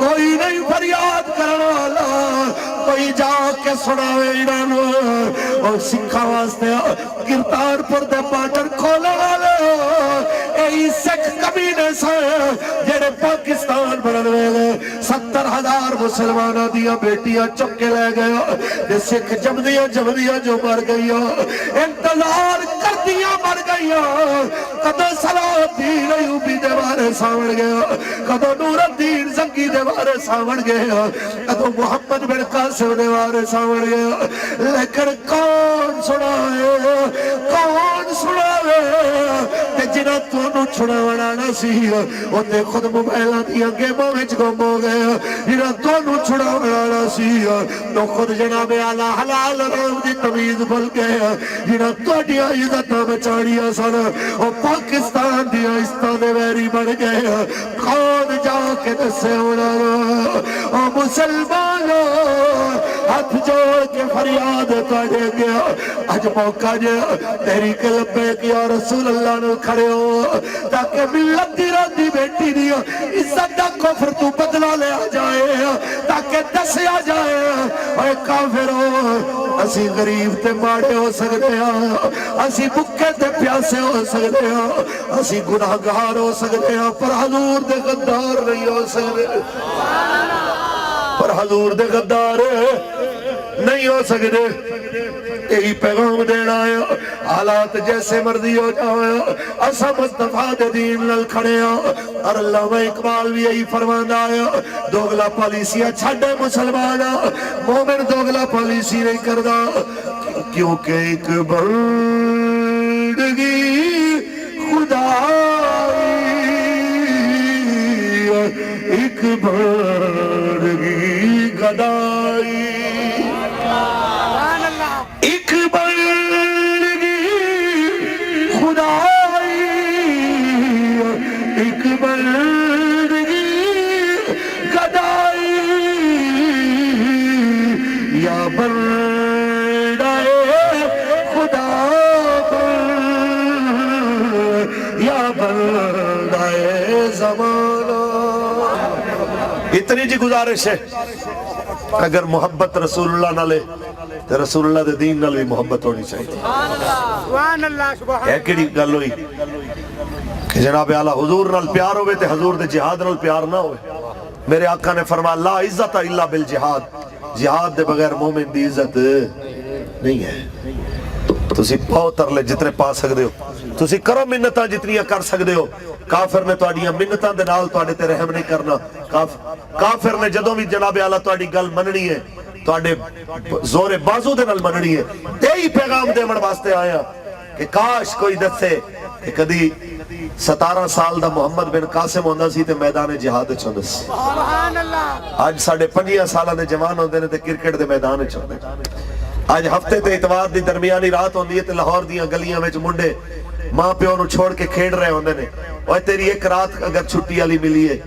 کوئی نہیں فریاد کرنا والا کوئی جا کے سناوے انہوں اور سکھا واسطے کرتارپور دے باٹر کھولا والے اے سکھ کمینے سے جڑے پاکستان بڑھنے لے 70,000 مسلمانہ دیا بیٹیاں چکے لے گئے دے سکھ جمدیاں جو مر گئی انتظار کر دیا مر گئی کدو صلاح الدین ایوبی دے بارے سامن گیا کدو نور الدین زنگی دے بارے سامن گیا کدو محمد بن قاسم دے بارے سامن گیا لیکن کون سناوے تے جنہ تونوں چھڑاونا سی ہوتے خود موبائلہ دیا گیموں میں گم ہو گئے جنہ تونوں چھڑاونا سی تو خود جناب اعلیٰ حلال رام دی تمیز بھل گئے جنہ توڑیا عزتہ بچاڑیا سن اور پاکستان دیا عزتہ دے ویری بڑھ گئے کون جا کے دسے ہونا اور مسلمانوں ہاتھ جوڑ کے فریاد کاڑے گیا آج موقع جے تحریک لبیک یا رسول اللہ نے کھڑے ہو تاکہ ملت دی رہتی بیٹی دیا عزت دا کفر تو بدلا لے آ جائے تاکہ دسے آ جائے اے کافر ہو اسی غریب تے ماڑے ہو سکتے ہیں اسی بکے تے پیاسے ہو سکتے ہیں اسی گناہگار ہو سکتے ہیں پر حضور دے غدار نہیں ہو سکتے پر حضور دے غدار نہیں ہو سکتے یہی پیغام دینا ہے حالات جیسے مرضی ہو جائے اسا مصطفیٰ دے دین نل کھڑے ہیں اور علامہ اقبال بھی یہی فرمانا ہے دوگلا پالیسیاں چھڑے مسلمانہ مومن دوگلا پالیسی نہیں کردہ کیونکہ ایک بندگی خدائی ایک بندگی گدائی ایک بندگی خدائی ایک بندگی گدائی یا بندہ خدا یا بندہ زمانہ اتنی جی گزارش ہے اگر محبت رسول اللہ نہ لے تو رسول اللہ دے دین نہ بھی محبت ہونی چاہیے ایک کڑی گل ہوئی کہ جناب اعلیٰ حضور نال پیار ہوئے تے حضور دے جہاد نال پیار نہ ہوئے میرے آقا نے فرمایا لا عزت الا بالجہاد جہاد دے بغیر مومن دی عزت نہیں ہے تسی پاؤ ترلے جتنے پا سکتے ہو تسی کرو منتاں جتنیاں کر سکتے ہو کافر نے توڑیاں منتاں دے نال توڑے تے رحم نہیں کرنا کافر نے جدوں بھی جناب اعلیٰ توڑی گل مننی ہے توڑے زور بازو دے نال مننی ہے یہی پیغام دے من واسطے آیا کہ کاش کوئی دسے کہ کدی 17 سال دا محمد بن قاسم ہوندہ سی تے میدان جہاد چھوندہ سی آج 5.5 سالہ دے جوان ہوندے نے تے کرکٹ دے میدان چھوندے آج ہفتے تے اتوار دی درمیانی رات ہوندی ہے تے لاہور دیاں گلیاں وچ منڈے ماں پیو نو چھوڑ کے کھیڑ رہے ہوندے نے اور تیری ایک رات اگر چھٹی علی ملی ہے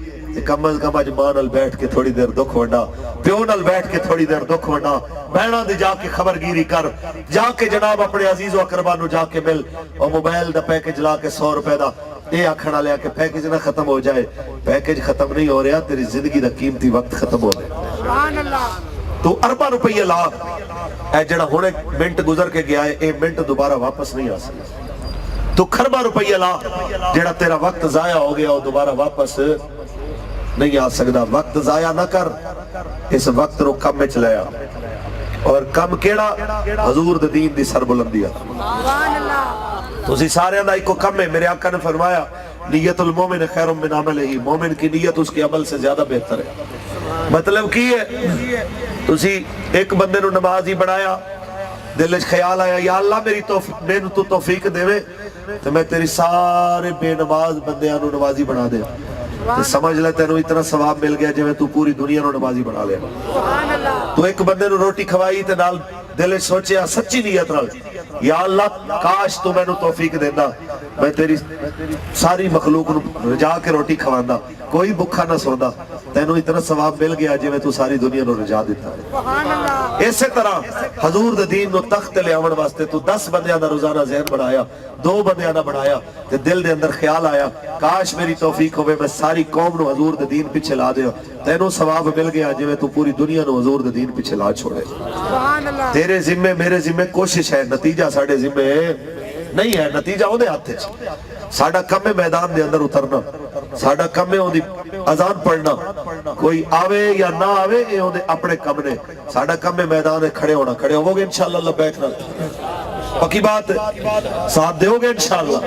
کم از کم آج ماں نال بیٹھ کے تھوڑی دیر دکھ ونڈا پیو نال بیٹھ کے تھوڑی دیر دکھ ونڈا بہنہ دے جا کے خبرگیری کر جا کے جناب اپنے عزیز و اقربانو جا کے مل اور موبائل دا پیکج لا کے 100 روپے دا یہ آکھنا لیا کہ پیکج نہ ختم ہو جائے پیکج ختم نہیں ہو رہا تیری زندگی دا قیمتی وقت ختم ہو رہا تو اربا روپیہ لا اے جڑا ہونے منٹ گزر کے گیا ہے اے منٹ دوبارہ واپس نہیں آ سکتا تو خربا روپیہ لا جڑا تیرا وقت ضائع ہو گیا اور دوبارہ واپس نہیں آ سکتا وقت ضائع نہ کر اس وقت رو کم میں چلایا اور کم کیڑا حضور دین دی سر بلندیا تو اسی سارے اندائی کو کم ہے میرے آقا نے فرمایا نیت المومن خیر من عملہ مومن کی نیت اس کے عمل سے زیادہ بہتر ہے مطلب کی ہے تو اسی ایک بندے نو نمازی بنایا دل خیال آیا یا اللہ میری تو توفیق دے تو میں تیری سارے بے نماز بندیاں نو نمازی بنا دے سمجھ لے تینوں اتنا ثواب مل گیا جو تو پوری دنیا نو نمازی بنا لے تو ایک بندے نو روٹی کھوائی تے نال دل سوچیا سچی نیت نال یا اللہ کاش تو میں نو توفیق دینا میں تیری ساری مخلوق نو رجا کے روٹی کھوانا کوئی بکھا نہ سوندا تینوں اتنا ثواب مل گیا جو تو ساری دنیا نو رجا دیتا اسی طرح حضور دے دین نو تخت لے آون واسطے تو 10 بندیاں دا روزانہ ذہن بنایا، 2 بندیاں دا بنایا تے دل دے اندر خیال آیا کاش میری توفیق ہوئے میں ساری قوم نو حضور دے دین پیچھے لا دیاں، تینوں ثواب مل گیا جویں تو پوری دنیا نو حضور دے دین پیچھے لا چھوڑے۔ تیرے ذمے میرے ذمے کوشش ہے، نتیجہ ساڈے ذمے نہیں ہے، نتیجہ او دے ہاتھ وچ۔ ساڈا کم ہے میدان دے اندر اترنا، ساڈا کم ہے اودی اذان پڑھنا، کوئی آوے یا نہ آوے اے اودے اپنے کم نے، ساڈا کم ہے میدان میں کھڑے ہونا، کھڑے ہوو گے انشاءاللہ لبیک نال، پکی بات ہے، ساتھ دیو گے انشاءاللہ۔